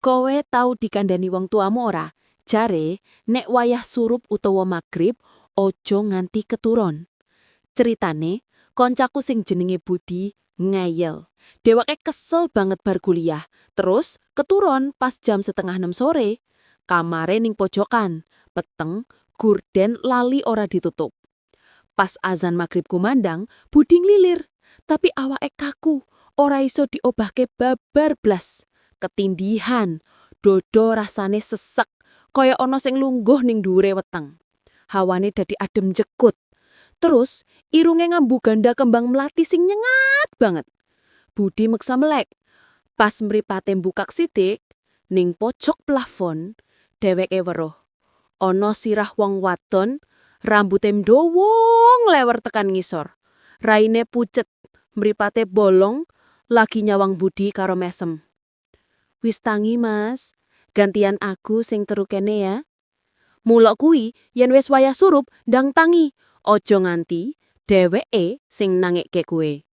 Kowe tau dikandani wong tuamu ora? Jare, nek wayah surup utawa magrib, ojo nganti keturun. Ceritane, koncaku sing jenenge Budi ngeyel. Dheweke kesel banget bar kuliah. Terus keturun pas jam 5:30 sore. Kamare ning pojokan, peteng, gorden lali ora ditutup. Pas azan magrib kumandang, Budi nglilir. Tapi awake kaku, ora iso diobahke babar blas. Ketindihan, dodo rasane sesek, kaya ana sing lungguh ning dhuwure weteng. Hawane dadi adem jekut. Terus, irunge ngambu ganda kembang melati sing nyengat banget. Budi meksa melek. Pas mripate mbukak sithik, ning pojok plafon, dheweke weruh. Ana sirah wong wadon, rambute dawa nglewer tekan ngisor. Raine pucet, mripate bolong, lagi nyawang Budi karo mesem. "Wis tangi, Mas. Gantian aku sing teru kene ya." Mula kuwi yen wis wayah surup ndang tangi, aja nganti dheweke sing nangikke kowe.